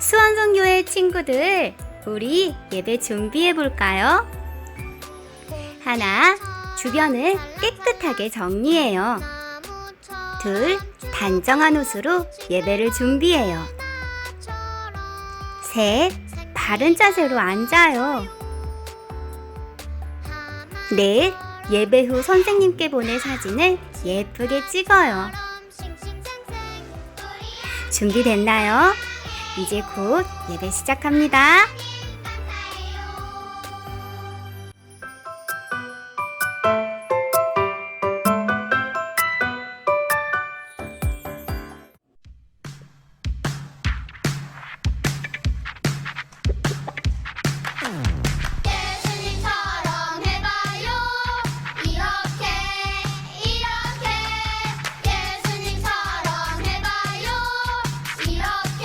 수원성교회 친구들, 우리 예배 준비해 볼까요? 하나, 주변을 깨끗하게 정리해요. 둘, 단정한 옷으로 예배를 준비해요. 셋, 바른 자세로 앉아요. 넷, 예배 후 선생님께 보낼 사진을 예쁘게 찍어요. 준비됐나요? 이제 곧 예배 시작합니다. 예수님처럼 해봐요. 이렇게 예수님처럼 해봐요. 이렇게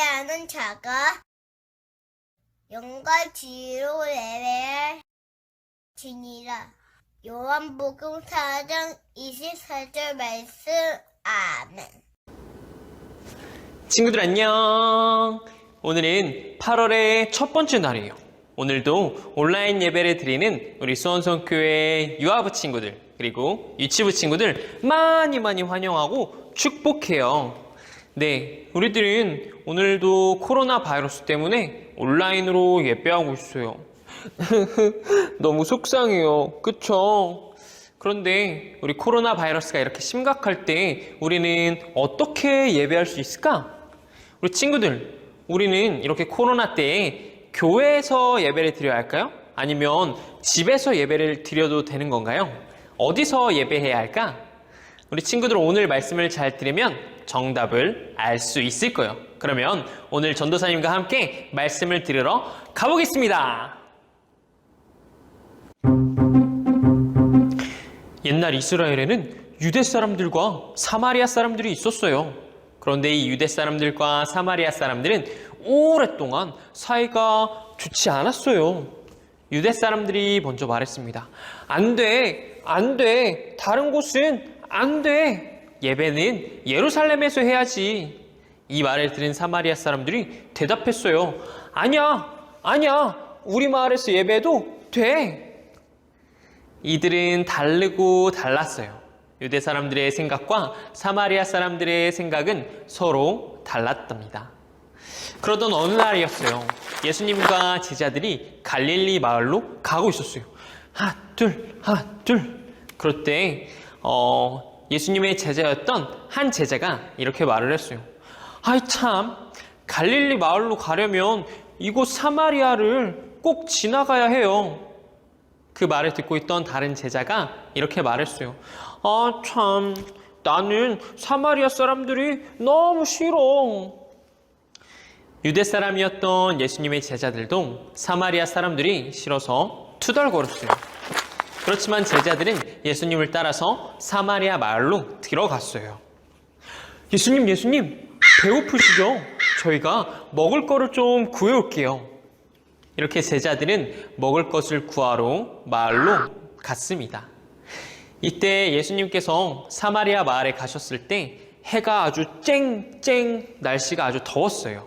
예배하는 자가 영과 지혜로 예배할 지니라. 요한복음 4장 24절 말씀. 아멘. 친구들 안녕. 오늘은 8월의 첫 번째 날이에요. 오늘도 온라인 예배를 드리는 우리 수원성교회 유아부 친구들 그리고 유치부 친구들 많이 환영하고 축복해요. 네, 우리들은 오늘도 코로나 바이러스 때문에 온라인으로 예배하고 있어요. 너무 속상해요. 그쵸? 그런데 우리 코로나 바이러스가 이렇게 심각할 때 우리는 어떻게 예배할 수 있을까? 우리 친구들, 우리는 이렇게 코로나 때에 교회에서 예배를 드려야 할까요? 아니면 집에서 예배를 드려도 되는 건가요? 어디서 예배해야 할까? 우리 친구들 오늘 말씀을 잘 들으면 정답을 알 수 있을 거예요. 그러면 오늘 전도사님과 함께 말씀을 들으러 가보겠습니다. 옛날 이스라엘에는 유대 사람들과 사마리아 사람들이 있었어요. 그런데 이 유대 사람들과 사마리아 사람들은 오랫동안 사이가 좋지 않았어요. 유대 사람들이 먼저 말했습니다. 안 돼, 다른 곳은 안 돼. 예배는 예루살렘에서 해야지. 이 말을 들은 사마리아 사람들이 대답했어요. 아니야, 우리 마을에서 예배도 돼. 이들은 다르고 달랐어요. 유대 사람들의 생각과 사마리아 사람들의 생각은 서로 달랐답니다. 그러던 어느 날이었어요. 예수님과 제자들이 갈릴리 마을로 가고 있었어요. 하나, 둘. 그럴 때 예수님의 제자였던 한 제자가 이렇게 말을 했어요. 아이 참, 갈릴리 마을로 가려면 이곳 사마리아를 꼭 지나가야 해요. 그 말을 듣고 있던 다른 제자가 이렇게 말했어요. 아 참, 나는 사마리아 사람들이 너무 싫어. 유대 사람이었던 예수님의 제자들도 사마리아 사람들이 싫어서 투덜거렸어요. 그렇지만 제자들은 예수님을 따라서 사마리아 마을로 들어갔어요. 예수님, 배고프시죠? 저희가 먹을 거를 좀 구해올게요. 이렇게 제자들은 먹을 것을 구하러 마을로 갔습니다. 이때 예수님께서 사마리아 마을에 가셨을 때 해가 아주 쨍쨍 날씨가 아주 더웠어요.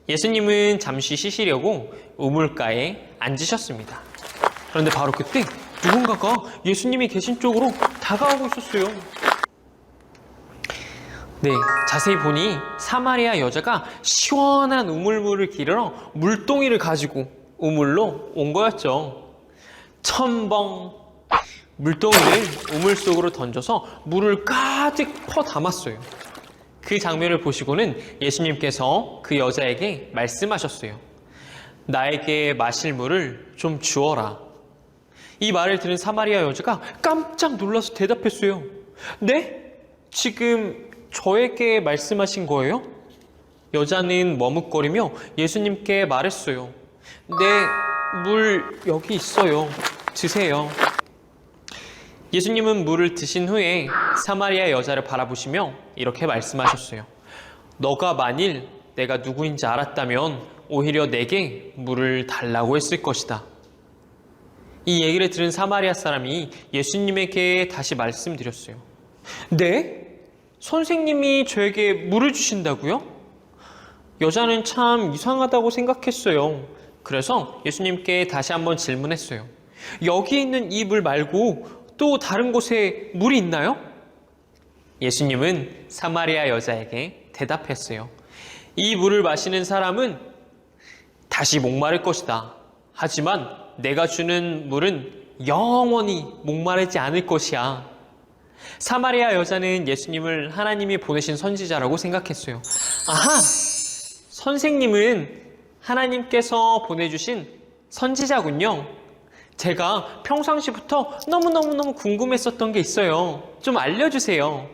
예수님은 잠시 쉬시려고 우물가에 앉으셨습니다. 그런데 바로 그때 누군가가 예수님이 계신 쪽으로 다가오고 있었어요. 네, 자세히 보니 사마리아 여자가 시원한 우물물을 기르러 물동이를 가지고 우물로 온 거였죠. 첨벙! 물동이를 우물 속으로 던져서 물을 가득 퍼 담았어요. 그 장면을 보시고는 예수님께서 그 여자에게 말씀하셨어요. 나에게 마실 물을 좀 주어라. 이 말을 들은 사마리아 여자가 깜짝 놀라서 대답했어요. 네? 지금 저에게 말씀하신 거예요? 여자는 머뭇거리며 예수님께 말했어요. 네, 물 여기 있어요. 드세요. 예수님은 물을 드신 후에 사마리아 여자를 바라보시며 이렇게 말씀하셨어요. 너가 만일 내가 누구인지 알았다면 오히려 내게 물을 달라고 했을 것이다. 이 얘기를 들은 사마리아 사람이 예수님에게 다시 말씀드렸어요. 네? 선생님이 저에게 물을 주신다고요? 여자는 참 이상하다고 생각했어요. 그래서 예수님께 다시 한번 질문했어요. 여기 있는 이 물 말고 또 다른 곳에 물이 있나요? 예수님은 사마리아 여자에게 대답했어요. 이 물을 마시는 사람은 다시 목마를 것이다. 하지만 내가 주는 물은 영원히 목마르지 않을 것이야. 사마리아 여자는 예수님을 하나님이 보내신 선지자라고 생각했어요. 아하! 선생님은 하나님께서 보내주신 선지자군요. 제가 평상시부터 너무너무 궁금했었던 게 있어요. 좀 알려주세요.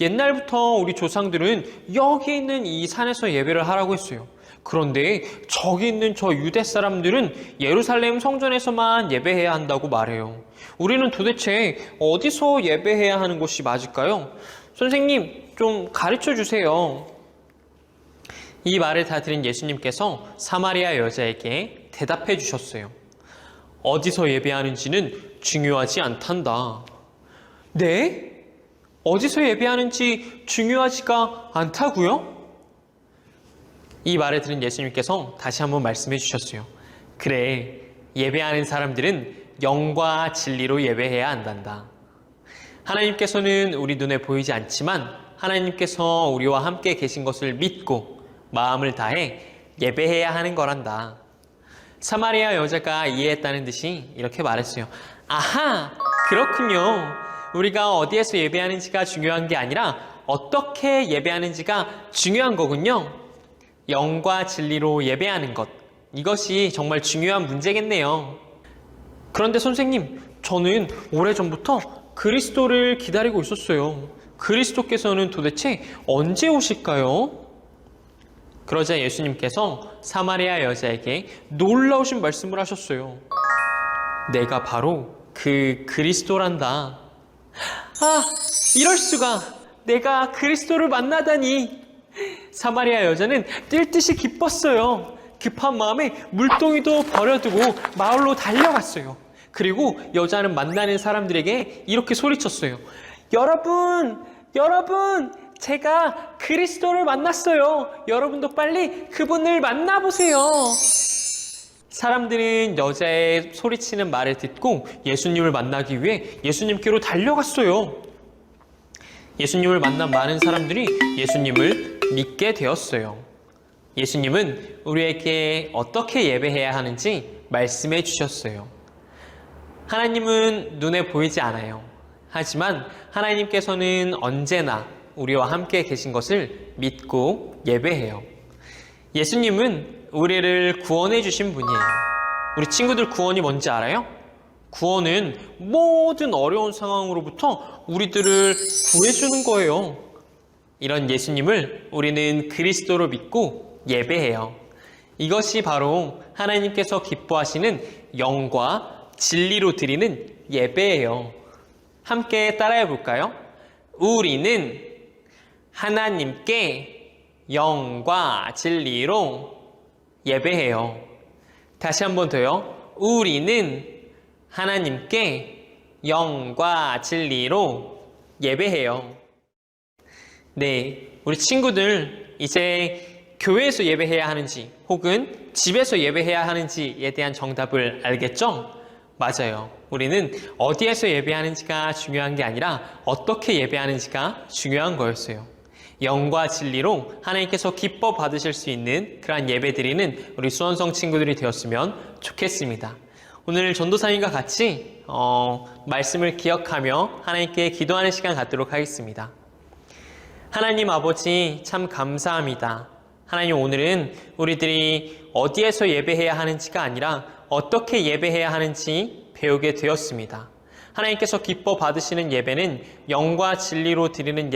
옛날부터 우리 조상들은 여기 있는 이 산에서 예배를 하라고 했어요. 그런데 저기 있는 저 유대 사람들은 예루살렘 성전에서만 예배해야 한다고 말해요. 우리는 도대체 어디서 예배해야 하는 것이 맞을까요? 선생님, 좀 가르쳐 주세요. 이 말을 다 들은 예수님께서 사마리아 여자에게 대답해 주셨어요. 어디서 예배하는지는 중요하지 않단다. 네? 어디서 예배하는지 중요하지가 않다고요? 이 말을 들은 예수님께서 다시 한번 말씀해 주셨어요. 그래, 예배하는 사람들은 영과 진리로 예배해야 한단다. 하나님께서는 우리 눈에 보이지 않지만 하나님께서 우리와 함께 계신 것을 믿고 마음을 다해 예배해야 하는 거란다. 사마리아 여자가 이해했다는 듯이 이렇게 말했어요. 아하, 그렇군요. 우리가 어디에서 예배하는지가 중요한 게 아니라 어떻게 예배하는지가 중요한 거군요. 영과 진리로 예배하는 것, 이것이 정말 중요한 문제겠네요. 그런데 선생님, 저는 오래전부터 그리스도를 기다리고 있었어요. 그리스도께서는 도대체 언제 오실까요? 그러자 예수님께서 사마리아 여자에게 놀라우신 말씀을 하셨어요. 내가 바로 그 그리스도란다. 아, 이럴 수가! 내가 그리스도를 만나다니! 사마리아 여자는 뛸 듯이 기뻤어요. 급한 마음에 물동이도 버려두고 마을로 달려갔어요. 그리고 여자는 만나는 사람들에게 이렇게 소리쳤어요. 여러분! 여러분! 제가 그리스도를 만났어요. 여러분도 빨리 그분을 만나보세요. 사람들은 여자의 소리치는 말을 듣고 예수님을 만나기 위해 예수님께로 달려갔어요. 예수님을 만난 많은 사람들이 예수님을 믿게 되었어요. 예수님은 우리에게 어떻게 예배해야 하는지 말씀해 주셨어요. 하나님은 눈에 보이지 않아요. 하지만 하나님께서는 언제나 우리와 함께 계신 것을 믿고 예배해요. 예수님은 우리를 구원해 주신 분이에요. 우리 친구들 구원이 뭔지 알아요? 구원은 모든 어려운 상황으로부터 우리들을 구해주는 거예요. 이런 예수님을 우리는 그리스도로 믿고 예배해요. 이것이 바로 하나님께서 기뻐하시는 영과 진리로 드리는 예배예요. 함께 따라해 볼까요? 우리는 하나님께 영과 진리로 예배해요. 다시 한 번 더요. 우리는 하나님께 영과 진리로 예배해요. 네, 우리 친구들 이제 교회에서 예배해야 하는지 혹은 집에서 예배해야 하는지에 대한 정답을 알겠죠? 맞아요. 우리는 어디에서 예배하는지가 중요한 게 아니라 어떻게 예배하는지가 중요한 거였어요. 영과 진리로 하나님께서 기뻐 받으실 수 있는 그러한 예배 드리는 우리 수원성 친구들이 되었으면 좋겠습니다. 오늘 전도사님과 같이 말씀을 기억하며 하나님께 기도하는 시간 갖도록 하겠습니다. 하나님 아버지 참 감사합니다. 하나님 오늘은 우리들이 어디에서 예배해야 하는지가 아니라 어떻게 예배해야 하는지 배우게 되었습니다. 하나님께서 기뻐 받으시는 예배는 영과 진리로 드리는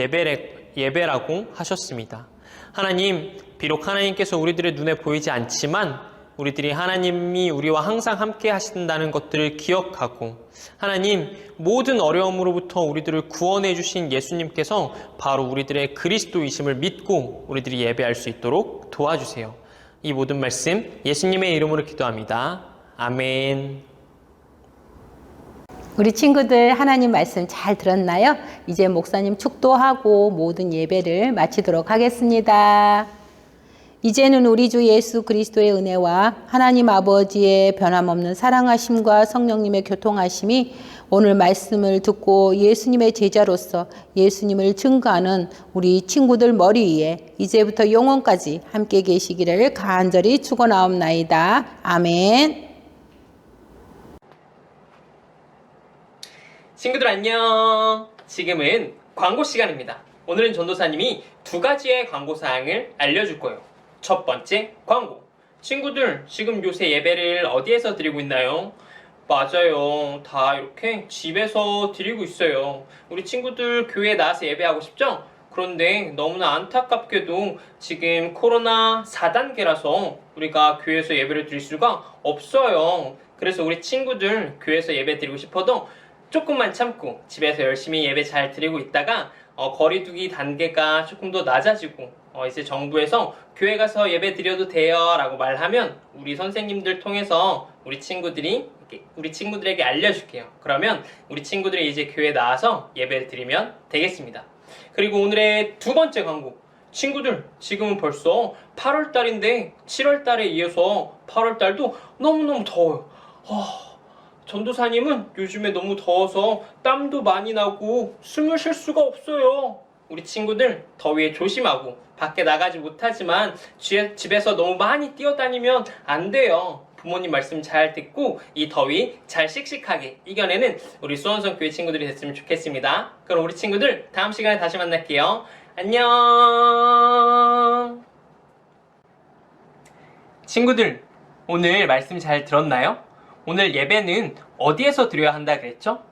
예배라고 하셨습니다. 하나님, 비록 하나님께서 우리들의 눈에 보이지 않지만 우리들이 하나님이 우리와 항상 함께 하신다는 것들을 기억하고 하나님, 모든 어려움으로부터 우리들을 구원해 주신 예수님께서 바로 우리들의 그리스도이심을 믿고 우리들이 예배할 수 있도록 도와주세요. 이 모든 말씀 예수님의 이름으로 기도합니다. 아멘. 우리 친구들 하나님 말씀 잘 들었나요? 이제 목사님 축도하고 모든 예배를 마치도록 하겠습니다. 이제는 우리 주 예수 그리스도의 은혜와 하나님 아버지의 변함없는 사랑하심과 성령님의 교통하심이 오늘 말씀을 듣고 예수님의 제자로서 예수님을 증거하는 우리 친구들 머리 위에 이제부터 영원까지 함께 계시기를 간절히 축원하옵나이다. 아멘. 친구들 안녕. 지금은 광고 시간입니다. 오늘은 전도사님이 두 가지의 광고사항을 알려줄 거예요. 첫 번째 광고. 친구들 지금 요새 예배를 어디에서 드리고 있나요? 맞아요. 다 이렇게 집에서 드리고 있어요. 우리 친구들 교회에 나와서 예배하고 싶죠? 그런데 너무나 안타깝게도 지금 코로나 4단계라서 우리가 교회에서 예배를 드릴 수가 없어요. 그래서 우리 친구들 교회에서 예배 드리고 싶어도 조금만 참고 집에서 열심히 예배 잘 드리고 있다가 거리두기 단계가 조금 더 낮아지고 이제 정부에서 교회 가서 예배 드려도 돼요 라고 말하면 우리 선생님들 통해서 우리 친구들에게 알려줄게요. 그러면 우리 친구들이 이제 교회 나와서 예배를 드리면 되겠습니다. 그리고 오늘의 두 번째 광고. 친구들, 지금은 벌써 8월달인데 7월달에 이어서 8월달도 너무너무 더워요. 전도사님은 요즘에 너무 더워서 땀도 많이 나고 숨을 쉴 수가 없어요. 우리 친구들 더위에 조심하고 밖에 나가지 못하지만 집에서 너무 많이 뛰어다니면 안 돼요. 부모님 말씀 잘 듣고 이 더위 잘 씩씩하게 이겨내는 우리 수원성 교회 친구들이 됐으면 좋겠습니다. 그럼 우리 친구들 다음 시간에 다시 만날게요. 안녕. 친구들, 오늘 말씀 잘 들었나요? 오늘 예배는 어디에서 드려야 한다 그랬죠?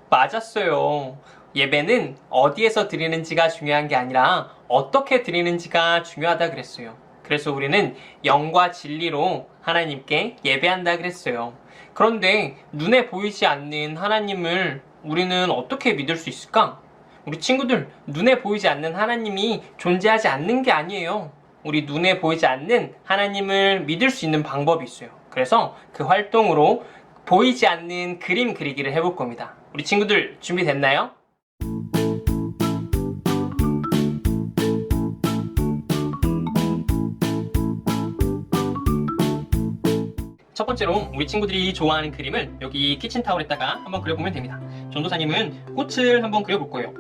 맞았어요. 예배는 어디에서 드리는지가 중요한 게 아니라 어떻게 드리는지가 중요하다 그랬어요. 그래서 우리는 영과 진리로 하나님께 예배한다 그랬어요. 그런데 눈에 보이지 않는 하나님을 우리는 어떻게 믿을 수 있을까? 우리 친구들, 눈에 보이지 않는 하나님이 존재하지 않는 게 아니에요. 우리 눈에 보이지 않는 하나님을 믿을 수 있는 방법이 있어요. 그래서 그 활동으로 보이지 않는 그림 그리기를 해볼 겁니다. 우리 친구들 준비됐나요? 첫 번째로 우리 친구들이 좋아하는 그림을 여기 키친타올에다가 한번 그려보면 됩니다. 전도사님은 꽃을 한번 그려볼 거예요.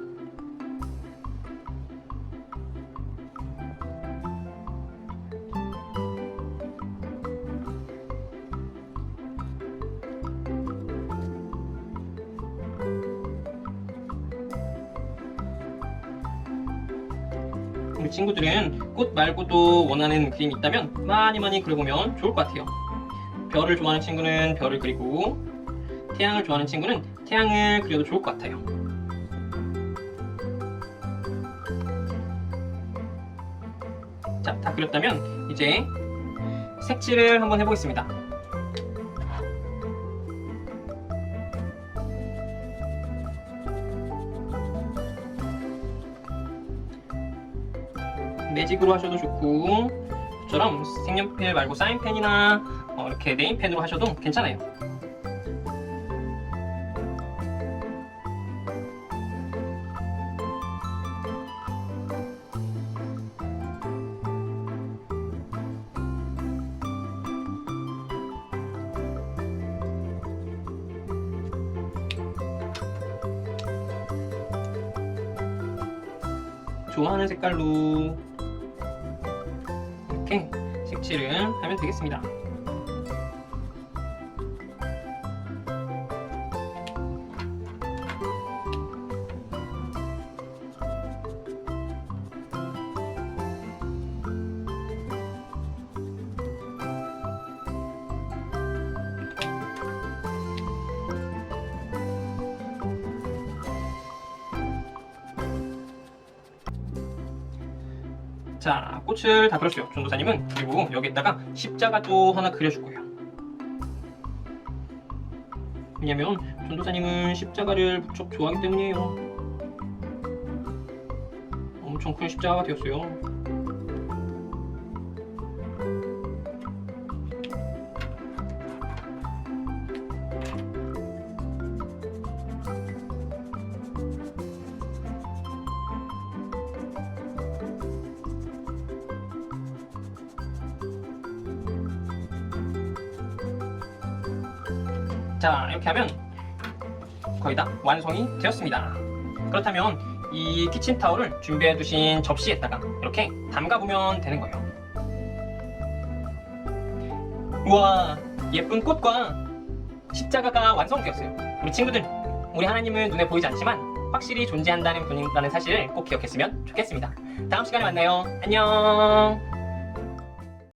우리 친구들은 꽃 말고도 원하는 그림이 있다면 많이 그려보면 좋을 것 같아요. 별을 좋아하는 친구는 별을 그리고 태양을 좋아하는 친구는 태양을 그려도 좋을 것 같아요. 자, 다 그렸다면 이제 색칠을 한번 해보겠습니다. 매직으로 하셔도 좋고 저처럼 색연필 말고 사인펜이나 이렇게 네임펜으로 하셔도 괜찮아요. 좋아하는 색깔로 이렇게 색칠을 하면 되겠습니다. 자, 꽃을 다 그렸어요. 전도사님은. 그리고 여기에다가 십자가도 하나 그려줄 거예요. 왜냐면 전도사님은 십자가를 무척 좋아하기 때문이에요. 엄청 큰 십자가가 되었어요. 자, 이렇게 하면 거의 다 완성이 되었습니다. 그렇다면 이 키친타올을 준비해 두신 접시에다가 이렇게 담가보면 되는 거예요. 우와, 예쁜 꽃과 십자가가 완성되었어요. 우리 친구들, 우리 하나님은 눈에 보이지 않지만 확실히 존재한다는 분이라는 사실을 꼭 기억했으면 좋겠습니다. 다음 시간에 만나요. 안녕.